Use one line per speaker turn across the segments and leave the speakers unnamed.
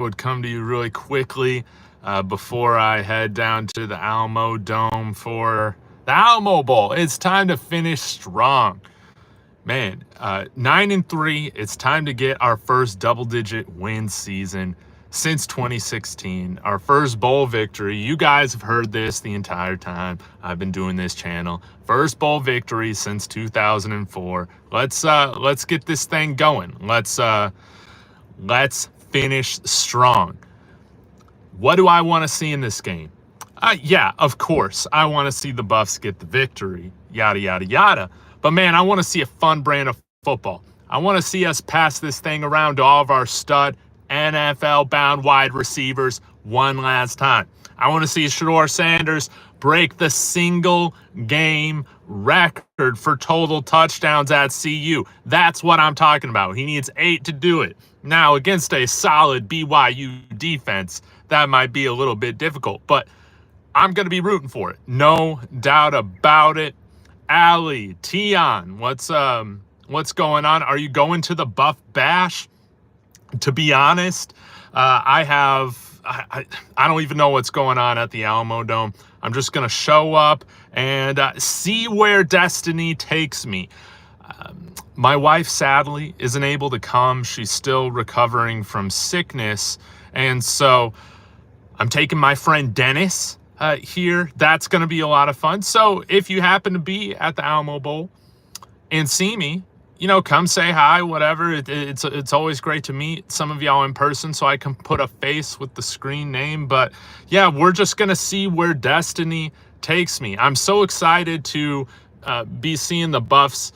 would come to you really quickly before I head down to the Alamo Dome for the Alamo Bowl. It's time to finish strong. Man, 9-3, it's time to get our first double-digit win season since 2016. Our first bowl victory. You guys have heard this the entire time I've been doing this channel. First bowl victory since 2004. Let's get this thing going. Let's finish strong. What do I want to see in this game? Yeah, of course, I want to see the Buffs get the victory. Yada, yada, yada. But man, I want to see a fun brand of football. I want to see us pass this thing around to all of our stud NFL-bound wide receivers one last time. I want to see Shadeur Sanders break the single-game record for total touchdowns at CU. That's what I'm talking about. He needs 8 to do it. Now, against a solid BYU defense, that might be a little bit difficult, but I'm going to be rooting for it. No doubt about it. Allie, Tion, what's going on? Are you going to the Buff Bash? To be honest, I don't even know what's going on at the Alamo Dome. I'm just going to show up and see where destiny takes me. My wife, sadly, isn't able to come. She's still recovering from sickness. And so I'm taking my friend Dennis here. That's going to be a lot of fun. So if you happen to be at the Alamo Bowl and see me, come say hi, whatever. It's always great to meet some of y'all in person so I can put a face with the screen name. But yeah, we're just going to see where destiny takes me. I'm so excited to be seeing the Buffs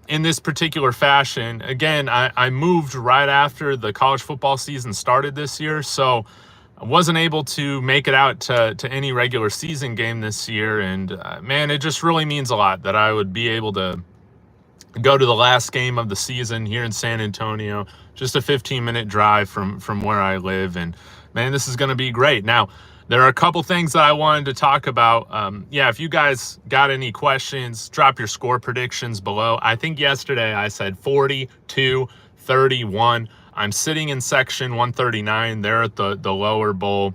in this particular fashion. Again, I moved right after the college football season started this year, so I wasn't able to make it out to any regular season game this year. And man, it just really means a lot that I would be able to go to the last game of the season here in San Antonio, just a 15-minute drive from where I live. And man, this is going to be great. Now, there are a couple things that I wanted to talk about. Yeah, if you guys got any questions, drop your score predictions below. I think yesterday I said 40-31. I'm sitting in section 139 there at the lower bowl.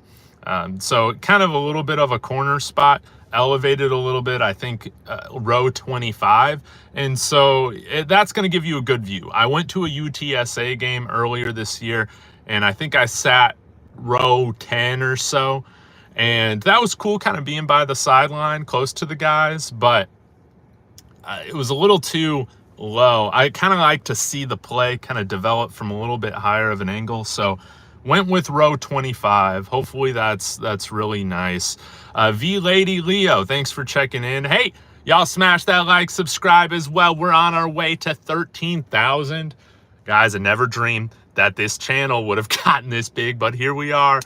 So kind of a little bit of a corner spot, elevated a little bit, I think row 25. And so that's going to give you a good view. I went to a UTSA game earlier this year, and I think I sat row 10 or so. And that was cool, kind of being by the sideline, close to the guys, but it was a little too low. I kind of like to see the play kind of develop from a little bit higher of an angle. So went with row 25. Hopefully that's really nice. V Lady Leo, thanks for checking in. Hey, y'all smash that like, subscribe as well. We're on our way to 13,000. Guys, I never dreamed that this channel would have gotten this big, but here we are.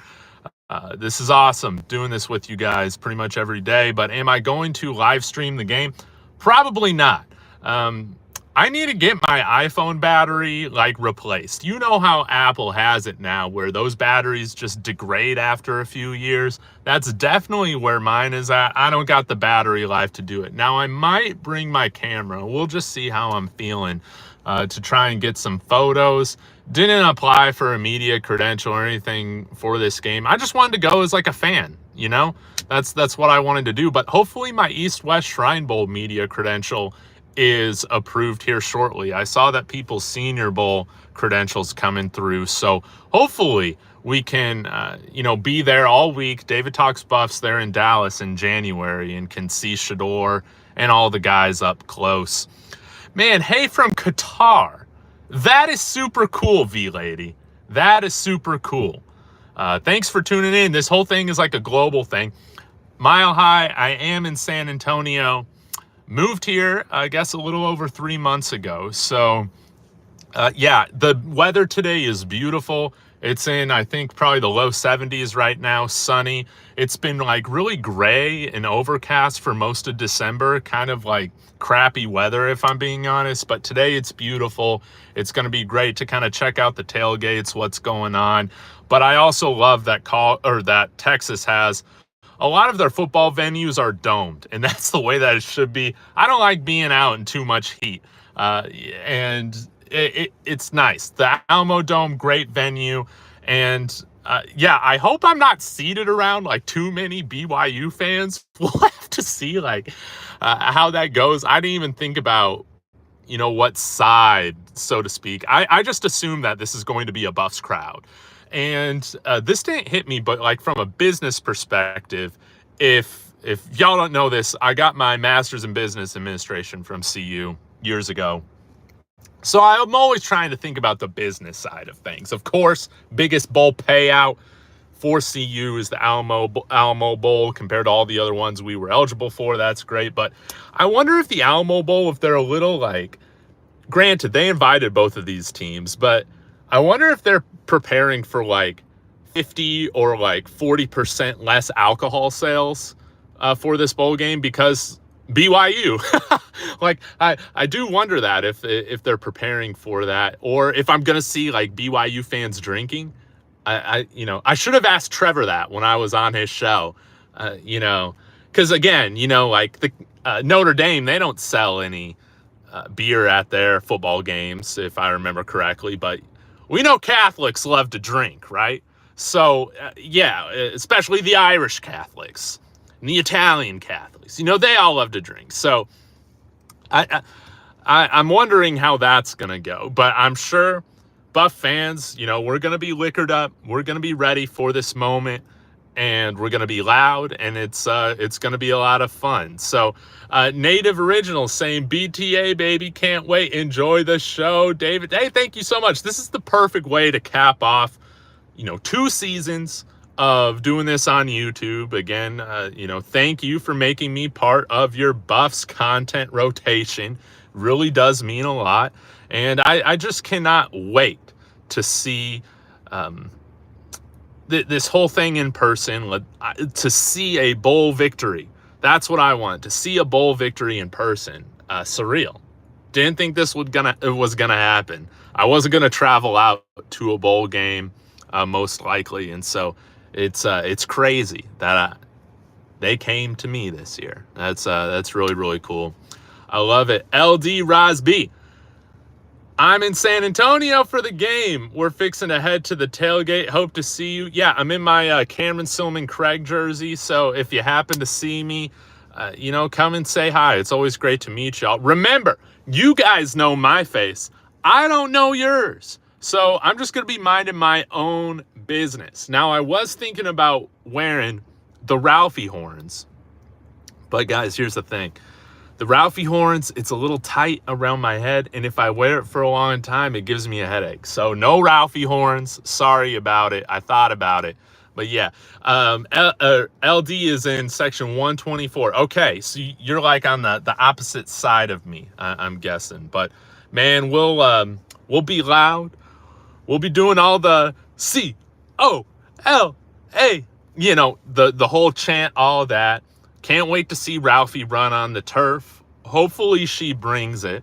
This is awesome, doing this with you guys pretty much every day. But am I going to live stream the game? Probably not. I need to get my iPhone battery replaced. You know how Apple has it now, where those batteries just degrade after a few years. That's definitely where mine is at. I don't got the battery life to do it. Now, I might bring my camera. We'll just see how I'm feeling to try and get some photos. Didn't apply for a media credential or anything for this game. I just wanted to go as a fan, That's what I wanted to do. But hopefully my East-West Shrine Bowl media credential is approved here shortly. I saw that people's Senior Bowl credentials coming through. So hopefully we can, be there all week. David Talks Buffs there in Dallas in January and can see Shadeur and all the guys up close. Man, hey from Qatar. That is super cool, V-Lady. That is super cool. Thanks for tuning in. This whole thing is like a global thing. Mile High, I am in San Antonio. Moved here, I guess, a little over 3 months ago. So, yeah, the weather today is beautiful. It's in, I think, probably the low 70s right now, sunny. It's been really gray and overcast for most of December, kind of crappy weather, if I'm being honest. But today it's beautiful. It's going to be great to kind of check out the tailgates, what's going on. But I also love that that Texas has a lot of their football venues are domed, and that's the way that it should be. I don't like being out in too much heat, and it's nice. The Alamo Dome, great venue, And yeah, I hope I'm not seated around like too many BYU fans. We'll have to see like how that goes. I didn't even think about, what side, so to speak. I just assume that this is going to be a Buffs crowd. And this didn't hit me, but like from a business perspective, if y'all don't know this, I got my master's in business administration from CU years ago. So I'm always trying to think about the business side of things. Of course, biggest bowl payout for CU is the Alamo Bowl compared to all the other ones we were eligible for. That's great. But I wonder if the Alamo Bowl, if they're a little like, granted, they invited both of these teams, but I wonder if they're preparing for like 50 or like 40% less alcohol sales for this bowl game because BYU. Like I do wonder that if they're preparing for that, or if I'm gonna see like BYU fans drinking. I should have asked Trevor that when I was on his show, because again, like the Notre Dame, they don't sell any beer at their football games, if I remember correctly, but we know Catholics love to drink, right? So yeah, especially the Irish Catholics and the Italian Catholics, they all love to drink. So I'm wondering how that's gonna go, but I'm sure Buff fans, we're gonna be liquored up, we're gonna be ready for this moment, and we're gonna be loud, and it's gonna be a lot of fun. So Native Originals saying BTA baby, can't wait, enjoy the show. David, hey, thank you so much. This is the perfect way to cap off 2 seasons of doing this on YouTube. Again, thank you for making me part of your Buffs content rotation. Really does mean a lot. And I just cannot wait to see this whole thing in person, to see a bowl victory. That's what I want, to see a bowl victory in person. Surreal. Didn't think this was gonna happen. I wasn't gonna travel out to a bowl game, most likely, and so it's crazy that they came to me this year. That's really, really cool. I love it. LD Rosby. I'm in San Antonio for the game. We're fixing to head to the tailgate. Hope to see you. Yeah, I'm in my Cameron Silman Craig jersey. So if you happen to see me, come and say hi. It's always great to meet y'all. Remember, you guys know my face. I don't know yours. So I'm just going to be minding my own business. Now, I was thinking about wearing the Ralphie horns. But guys, here's the thing. The Ralphie horns, it's a little tight around my head, and if I wear it for a long time, it gives me a headache. So no Ralphie horns. Sorry about it. I thought about it. But yeah, LD is in section 124. Okay, so you're like on the opposite side of me, I'm guessing. But man, we'll be loud. We'll be doing all the C-O-L-A, the whole chant, all of that. Can't wait to see Ralphie run on the turf. Hopefully she brings it.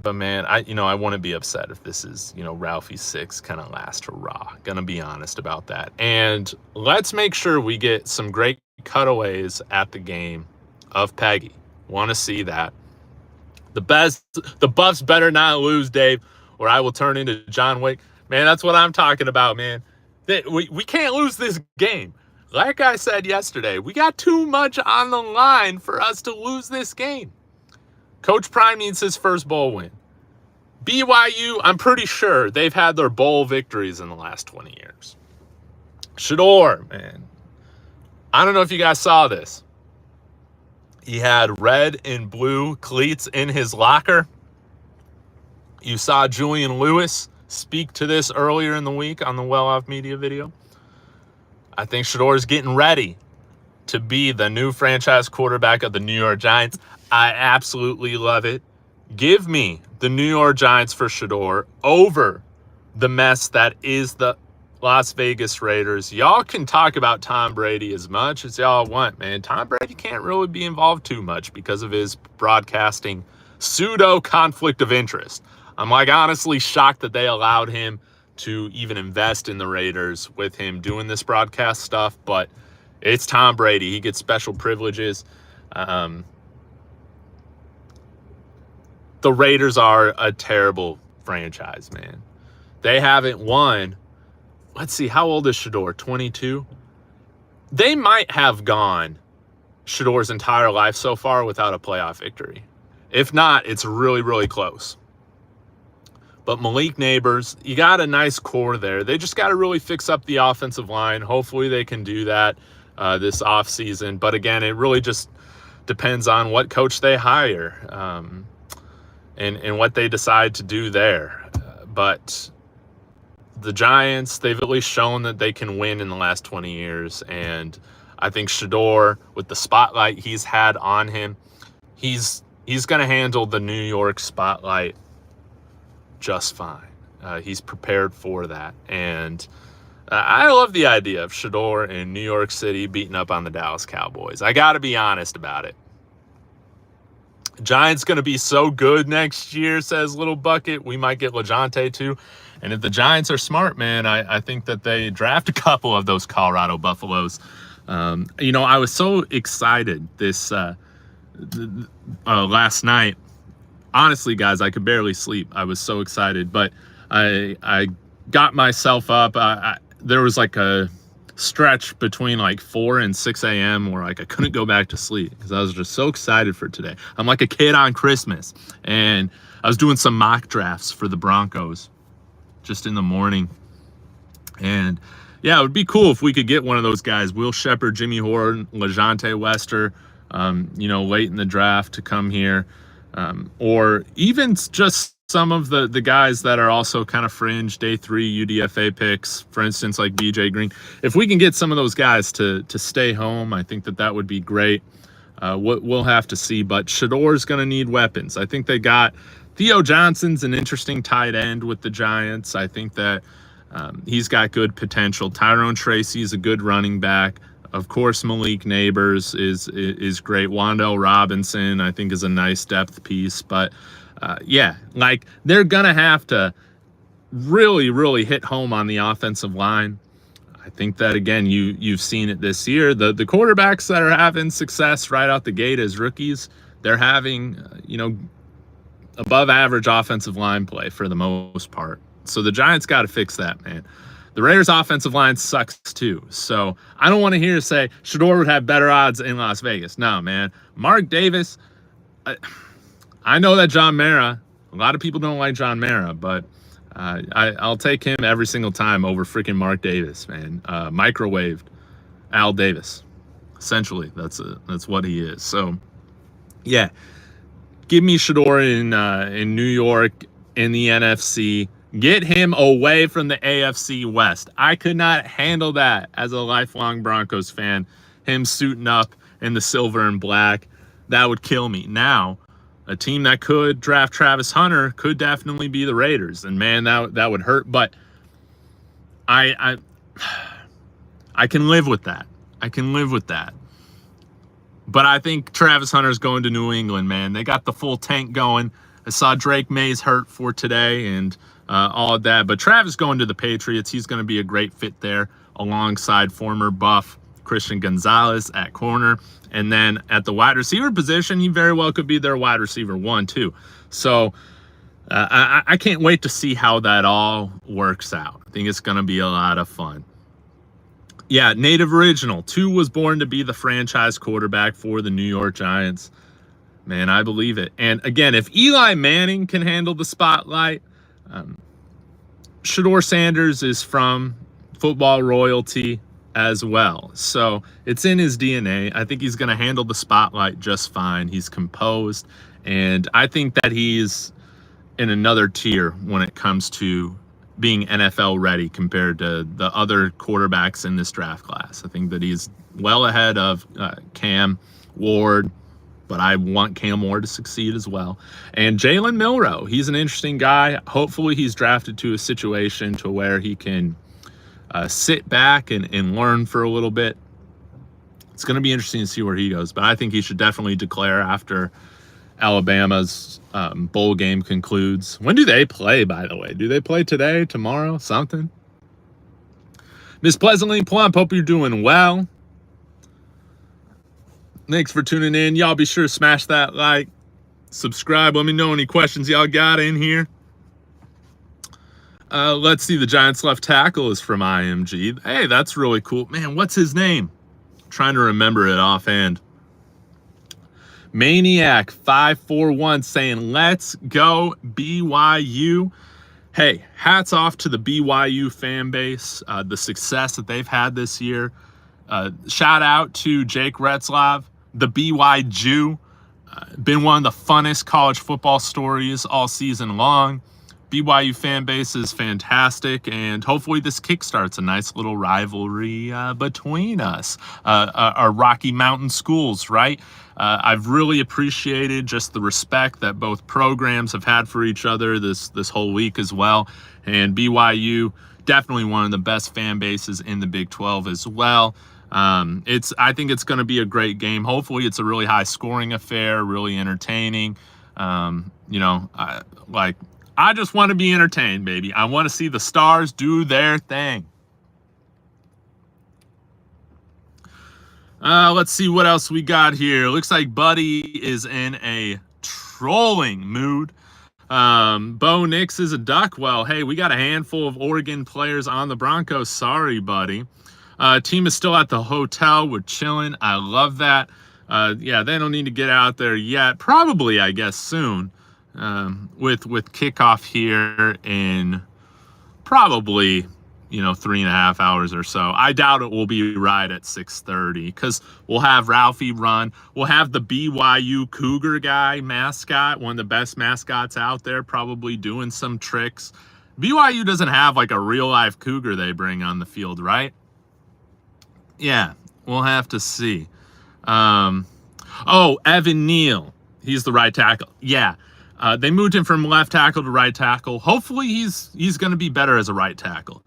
But man, I wouldn't be upset if this is, Ralphie's 6th kind of last hurrah. Gonna be honest about that. And let's make sure we get some great cutaways at the game of Peggy. Want to see that. The Buffs better not lose, Dave, or I will turn into John Wick. Man, that's what I'm talking about, man. We can't lose this game. Like I said yesterday, we got too much on the line for us to lose this game. Coach Prime needs his first bowl win. BYU, I'm pretty sure they've had their bowl victories in the last 20 years. Shadeur, man. I don't know if you guys saw this. He had red and blue cleats in his locker. You saw Julian Lewis speak to this earlier in the week on the Well Off Media video. I think Shadeur is getting ready to be the new franchise quarterback of the New York Giants. I absolutely love it. Give me the New York Giants for Shadeur over the mess that is the Las Vegas Raiders. Y'all can talk about Tom Brady as much as y'all want, man. Tom Brady can't really be involved too much because of his broadcasting pseudo conflict of interest. I'm honestly shocked that they allowed him to even invest in the Raiders with him doing this broadcast stuff, but it's Tom Brady. He gets special privileges. The Raiders are a terrible franchise, man. They haven't won let's see, how old is Shadeur? 22? They might have gone Shadeur's entire life so far without a playoff victory. If not, it's really, really close. But Malik Neighbors, you got a nice core there. They just got to really fix up the offensive line. Hopefully they can do that this offseason. But again, it really just depends on what coach they hire and what they decide to do there. But the Giants, they've at least shown that they can win in the last 20 years. And I think Shadeur, with the spotlight he's had on him, he's going to handle the New York spotlight just fine. He's prepared for that. And I love the idea of Shadeur in New York City beating up on the Dallas Cowboys. I got to be honest about it. Giants going to be so good next year, says Little Bucket. We might get LeJohntay too. And if the Giants are smart, man, I think that they draft a couple of those Colorado Buffaloes. I was so excited this last night. Honestly, guys, I could barely sleep. I was so excited, but I got myself up. There was like a stretch between like 4 and 6 a.m. where like I couldn't go back to sleep because I was just so excited for today. I'm like a kid on Christmas, and I was doing some mock drafts for the Broncos just in the morning. And yeah, it would be cool if we could get one of those guys, Will Shepard, Jimmy Horn, LeJohntay Wester, late in the draft to come here. Or even just some of the guys that are also kind of fringe day 3 UDFA picks, for instance, like BJ Green. If we can get some of those guys to stay home, I think that would be great. We'll have to see, but Shadeur's going to need weapons. I think they got Theo Johnson's an interesting tight end with the Giants. I think that he's got good potential. Tyrone Tracy's a good running back. Of course, Malik Neighbors is great. Wan'Dale Robinson, I think, is a nice depth piece. But, they're going to have to really, really hit home on the offensive line. I think that, again, you've seen it this year. The quarterbacks that are having success right out the gate as rookies, they're having, above average offensive line play for the most part. So the Giants got to fix that, man. The Raiders' offensive line sucks too. So I don't want to hear say Shadeur would have better odds in Las Vegas. No, man. Mark Davis, I know that John Mara, a lot of people don't like John Mara, but I'll take him every single time over freaking Mark Davis, man. Microwaved Al Davis. Essentially, that's what he is. So, yeah. Give me Shadeur in New York, in the NFC. Get him away from the AFC West. I could not handle that as a lifelong Broncos fan. Him suiting up in the silver and black. That would kill me. Now, a team that could draft Travis Hunter could definitely be the Raiders. And, man, that would hurt. But I can live with that. I can live with that. But I think Travis Hunter's going to New England, man. They got the full tank going. I saw Drake May's hurt for today and all of that. But Travis going to the Patriots, he's going to be a great fit there alongside former Buff Christian Gonzalez at corner. And then at the wide receiver position, he very well could be their wide receiver 1, too. So I can't wait to see how that all works out. I think it's going to be a lot of fun. Yeah, native original. 2 was born to be the franchise quarterback for the New York Giants. Man, I believe it. And again, if Eli Manning can handle the spotlight, Shadeur Sanders is from football royalty as well. So it's in his DNA. I think he's going to handle the spotlight just fine. He's composed. And I think that he's in another tier when it comes to being NFL ready compared to the other quarterbacks in this draft class. I think that he's well ahead of Cam Ward, but I want Cam Ward to succeed as well. And Jalen Milroe, he's an interesting guy. Hopefully he's drafted to a situation to where he can sit back and learn for a little bit. It's going to be interesting to see where he goes, but I think he should definitely declare after Alabama's bowl game concludes. When do they play, by the way? Do they play today, tomorrow, something? Miss Pleasantly Plump, hope you're doing well. Thanks for tuning in. Y'all be sure to smash that like, subscribe. Let me know any questions y'all got in here. Let's see. The Giants left tackle is from IMG. Hey, that's really cool. Man, what's his name? I'm trying to remember it offhand. Maniac 541 saying, let's go BYU. Hey, hats off to the BYU fan base, the success that they've had this year. Shout out to Jake Retzlaff, the BY Jew. Been one of the funnest college football stories all season long. BYU fan base is fantastic, and hopefully this kickstarts a nice little rivalry between us, our Rocky Mountain schools, right? I've really appreciated just the respect that both programs have had for each other this whole week as well, and BYU, definitely one of the best fan bases in the Big 12 as well. I think it's going to be a great game. Hopefully it's a really high scoring affair, really entertaining. I just want to be entertained, baby. I want to see the Stars do their thing. Let's see what else we got here. Looks like Buddy is in a trolling mood. Bo Nix is a duck. Well, hey, we got a handful of Oregon players on the Broncos. Sorry, buddy. Team is still at the hotel. We're chilling. I love that. Yeah, they don't need to get out there yet. Probably, I guess, soon. With kickoff here in probably 3.5 hours or so. I doubt it will be right at 6:30 because we'll have Ralphie run. We'll have the BYU Cougar guy mascot, one of the best mascots out there, probably doing some tricks. BYU doesn't have like a real life cougar they bring on the field, right? Yeah, we'll have to see. Evan Neal, he's the right tackle. Yeah. They moved him from left tackle to right tackle. Hopefully he's going to be better as a right tackle.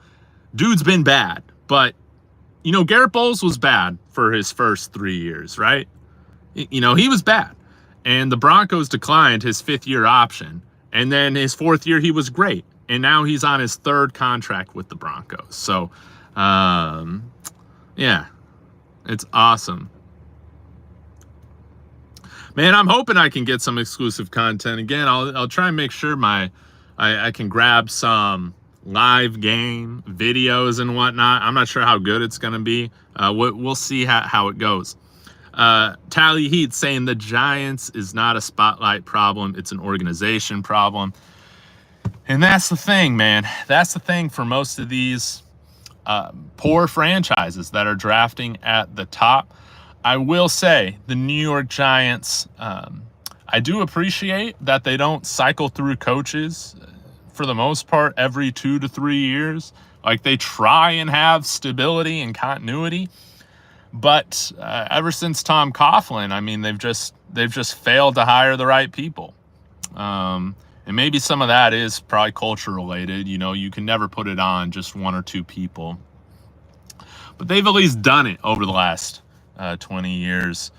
Dude's been bad, but Garrett Bowles was bad for his first 3 years, right? He was bad. And the Broncos declined his 5th-year option. And then his 4th year, he was great. And now he's on his 3rd contract with the Broncos. So, yeah, it's awesome. Man, I'm hoping I can get some exclusive content. Again, I'll try and make sure I can grab some live game videos and whatnot. I'm not sure how good it's going to be. We'll see how it goes. Tally Heat saying the Giants is not a spotlight problem. It's an organization problem. And that's the thing, man. That's the thing for most of these poor franchises that are drafting at the top. I will say the New York Giants, I do appreciate that they don't cycle through coaches for the most part every 2 to 3 years. Like they try and have stability and continuity. But ever since Tom Coughlin, I mean, they've just failed to hire the right people. And maybe some of that is probably culture related. You can never put it on just 1 or 2 people. But they've at least done it over the last 20 years.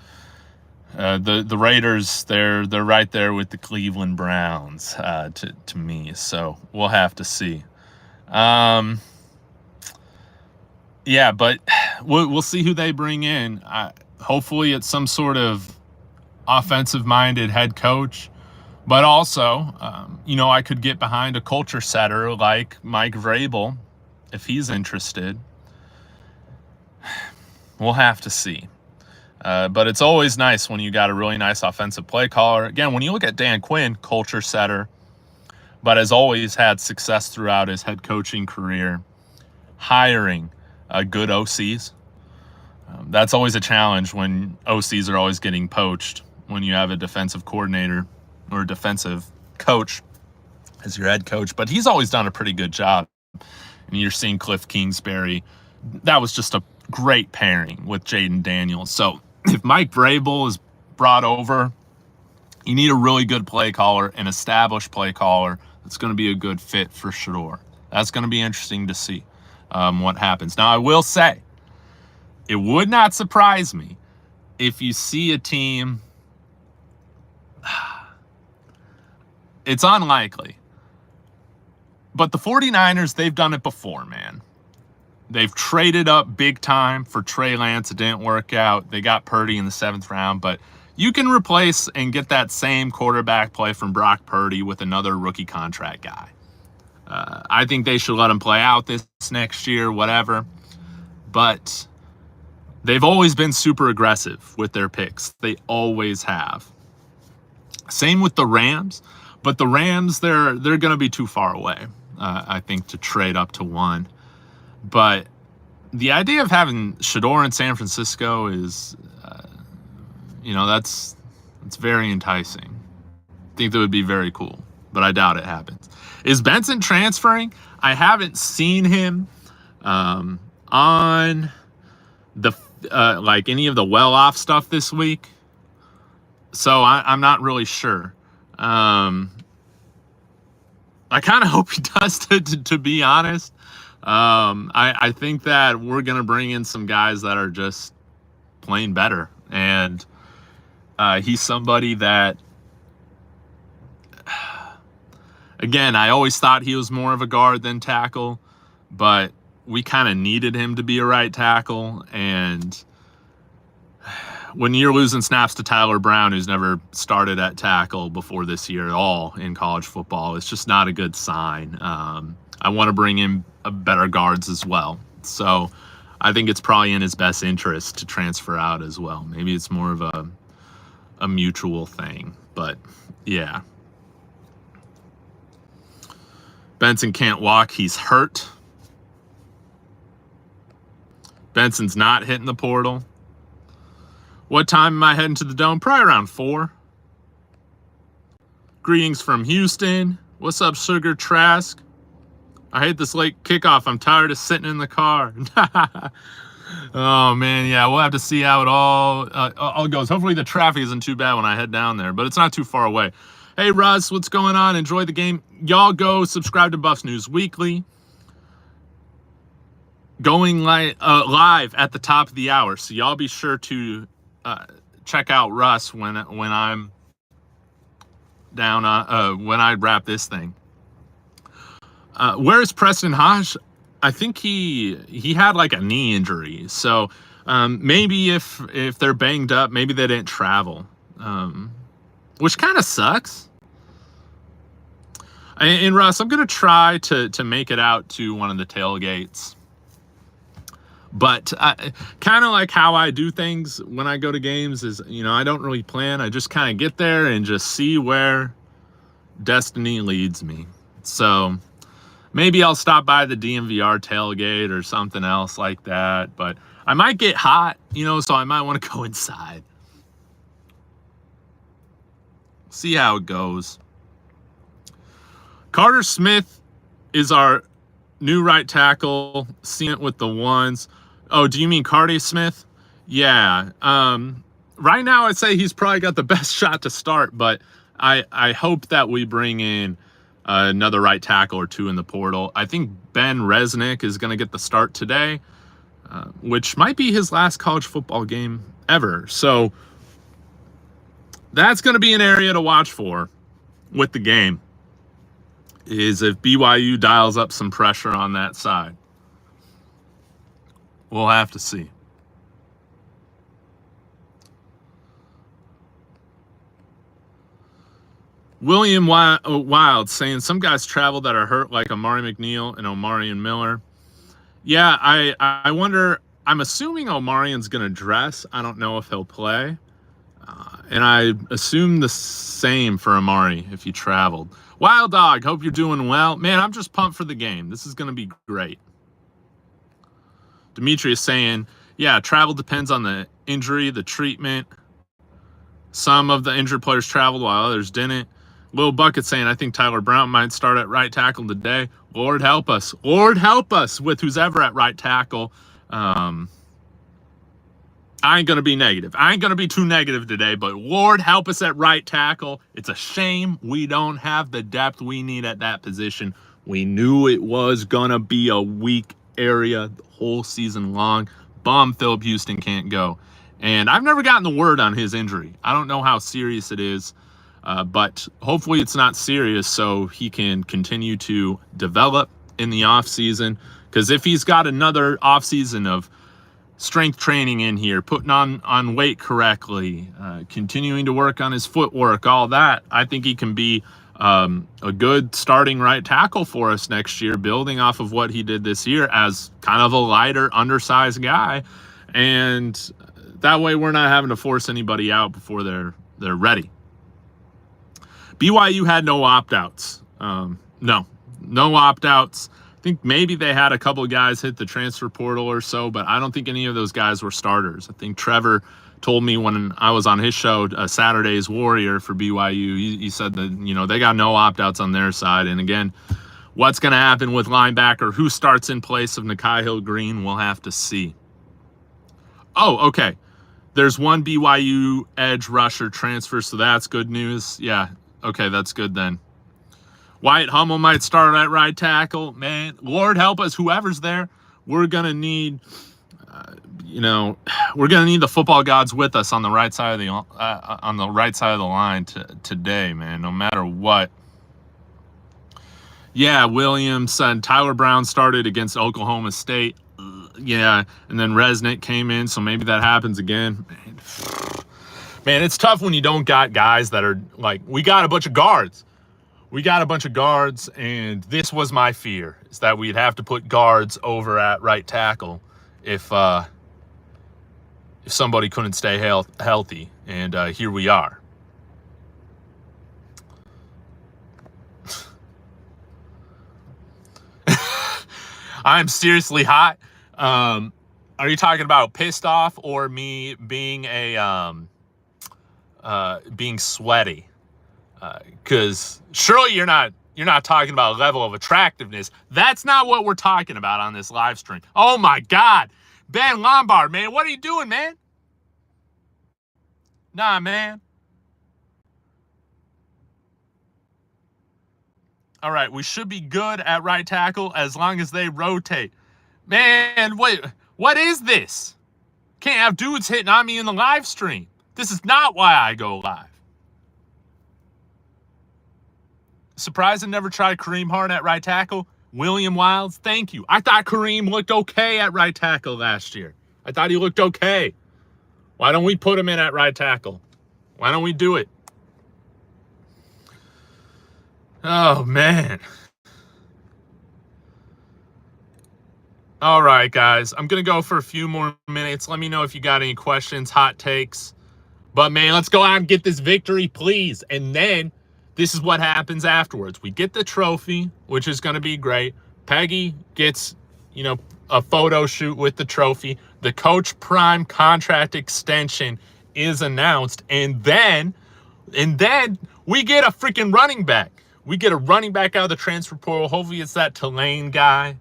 The Raiders, they're right there with the Cleveland Browns to me. So we'll have to see. Yeah, but we'll see who they bring in. Hopefully it's some sort of offensive-minded head coach. But also, I could get behind a culture setter like Mike Vrabel if he's interested. We'll have to see. But it's always nice when you got a really nice offensive play caller. Again, when you look at Dan Quinn, culture setter, but has always had success throughout his head coaching career, hiring good OCs. That's always a challenge when OCs are always getting poached when you have a defensive coordinator or a defensive coach as your head coach. But he's always done a pretty good job. And you're seeing Cliff Kingsbury. That was just a great pairing with Jaden Daniels. So if Mike Vrabel is brought over, you need a really good play caller, an established play caller that's going to be a good fit for Shadeur. That's going to be interesting to see what happens. Now, I will say, it would not surprise me if you see a team. It's unlikely. But the 49ers, they've done it before, man. They've traded up big time for Trey Lance. It didn't work out. They got Purdy in the 7th round. But you can replace and get that same quarterback play from Brock Purdy with another rookie contract guy. I think they should let him play out this next year, whatever. But they've always been super aggressive with their picks. They always have. Same with the Rams, but the Rams, they're going to be too far away, I think, to trade up to 1. But the idea of having Shadeur in San Francisco is, that's very enticing. I think that would be very cool, but I doubt it happens. Is Benson transferring? I haven't seen him on the any of the well-off stuff this week, so I'm not really sure. I kind of hope he does, to be honest. I think that we're going to bring in some guys that are just playing better, and he's somebody that, again, I always thought he was more of a guard than tackle, but we kind of needed him to be a right tackle. And when you're losing snaps to Tyler Brown, who's never started at tackle before this year at all in college football, it's just not a good sign. I want to bring in better guards as well. So I think it's probably in his best interest to transfer out as well. Maybe it's more of a mutual thing, but yeah. Benson can't walk. He's hurt. Benson's not hitting the portal. What time am I heading to the Dome? Probably around 4. Greetings from Houston. What's up, Sugar Trask? I hate this late kickoff. I'm tired of sitting in the car. Oh, man. Yeah, we'll have to see how it all goes. Hopefully the traffic isn't too bad when I head down there, but it's not too far away. Hey, Russ, what's going on? Enjoy the game. Y'all go subscribe to Buffs News Weekly. Going live at the top of the hour. So y'all be sure to check out Russ when I'm down, when I wrap this thing. Where is Preston Hodge? I think he had like a knee injury. So maybe if they're banged up, maybe they didn't travel. Which kind of sucks. And Russ, I'm going to try to make it out to one of the tailgates. But kind of like how I do things when I go to games is, I don't really plan. I just kind of get there and just see where destiny leads me. So maybe I'll stop by the DNVR tailgate or something else like that. But I might get hot, so I might want to go inside. See how it goes. Carter Smith is our new right tackle. Seeing it with the ones. Oh, do you mean Carter Smith? Yeah. Right now, I'd say he's probably got the best shot to start, but I hope that we bring in another right tackle or two in the portal. I think Ben Resnick is going to get the start today, which might be his last college football game ever. So that's going to be an area to watch for with the game, is if BYU dials up some pressure on that side. We'll have to see. William Wild saying some guys travel that are hurt, like Amari McNeil and Omarion Miller. Yeah, I wonder. I'm assuming Omarion's going to dress. I don't know if he'll play. And I assume the same for Amari if he traveled. Wild Dog, hope you're doing well. Man, I'm just pumped for the game. This is going to be great. Dimitri is saying, yeah, travel depends on the injury, the treatment. Some of the injured players traveled while others didn't. Lil Bucket saying, I think Tyler Brown might start at right tackle today. Lord help us. Lord help us with who's ever at right tackle. I ain't going to be negative. I ain't going to be too negative today, but Lord help us at right tackle. It's a shame we don't have the depth we need at that position. We knew it was going to be a weak area the whole season long. Bum Philip Houston can't go. And I've never gotten the word on his injury. I don't know how serious it is, but hopefully it's not serious so he can continue to develop in the offseason. Because if he's got another offseason of strength training in here, putting on weight correctly, continuing to work on his footwork, all that, I think he can be a good starting right tackle for us next year, building off of what he did this year as kind of a lighter, undersized guy. And that way we're not having to force anybody out before they're ready. BYU had no opt-outs. No opt-outs. I think maybe they had a couple of guys hit the transfer portal or so, but I don't think any of those guys were starters. I think Trevor told me when I was on his show, Saturday's Warrior for BYU, he said that, they got no opt-outs on their side. And again, what's going to happen with linebacker, who starts in place of Nakai Hill-Green, we'll have to see. Oh, okay. There's one BYU edge rusher transfer, so that's good news. Yeah, okay, that's good then. Wyatt Hummel might start at right tackle. Man, Lord help us, whoever's there, we're going to need, we're going to need the football gods with us on the right side of the line today, man, no matter what. Yeah, Williams and Tyler Brown started against Oklahoma State. Yeah, and then Resnick came in, so maybe that happens again. Man, it's tough when you don't got guys that are like, we got a bunch of guards. And this was my fear, is that we'd have to put guards over at right tackle if somebody couldn't stay healthy. And here we are. I'm seriously hot. Are you talking about pissed off or me being being sweaty? Because surely you're not talking about a level of attractiveness. That's not what we're talking about on this live stream. Oh my God, Ben Lombard, man, what are you doing, man? Nah, man. All right, we should be good at right tackle as long as they rotate. Man, wait, what is this? Can't have dudes hitting on me in the live stream. This is not why I go live. Surprised I never tried Kareem Hart at right tackle. William Wilds, thank you. I thought Kareem looked okay at right tackle last year. I thought he looked okay. Why don't we put him in at right tackle? Why don't we do it? Oh, man. All right, guys. I'm going to go for a few more minutes. Let me know if you got any questions, hot takes. But, man, let's go out and get this victory, please. And then this is what happens afterwards. We get the trophy, which is going to be great. Peggy gets, a photo shoot with the trophy. The Coach Prime contract extension is announced. And then we get a freaking running back. We get a running back out of the transfer portal. Hopefully it's that Tulane guy.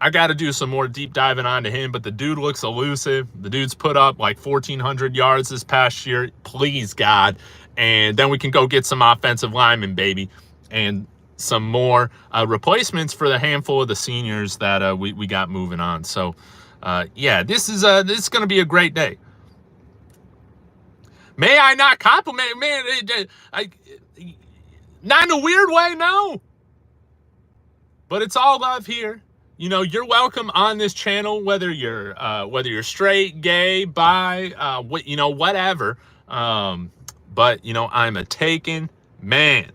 I got to do some more deep diving onto him, but the dude looks elusive. The dude's put up like 1,400 yards this past year. Please, God. And then we can go get some offensive linemen, baby, and some more replacements for the handful of the seniors that we got moving on. So, yeah, this is going to be a great day. May I not compliment, man? Not in a weird way, no. But it's all love here. You're welcome on this channel, whether you're straight, gay, bi, whatever. But I'm a taken man.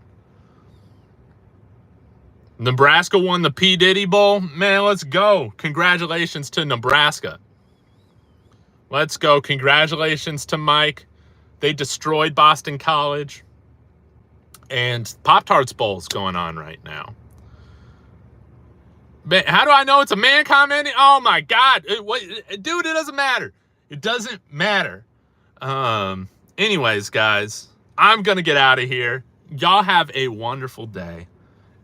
Nebraska won the P. Diddy Bowl. Man, let's go. Congratulations to Nebraska. Let's go. Congratulations to Mike. They destroyed Boston College. And Pop-Tarts Bowl's going on right now. Man, how do I know it's a man commenting? Oh, my God. Dude, it doesn't matter. It doesn't matter. Anyways, guys, I'm going to get out of here. Y'all have a wonderful day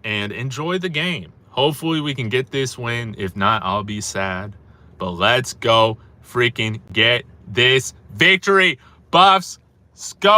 and enjoy the game. Hopefully we can get this win. If not, I'll be sad. But let's go freaking get this victory. Buffs, go.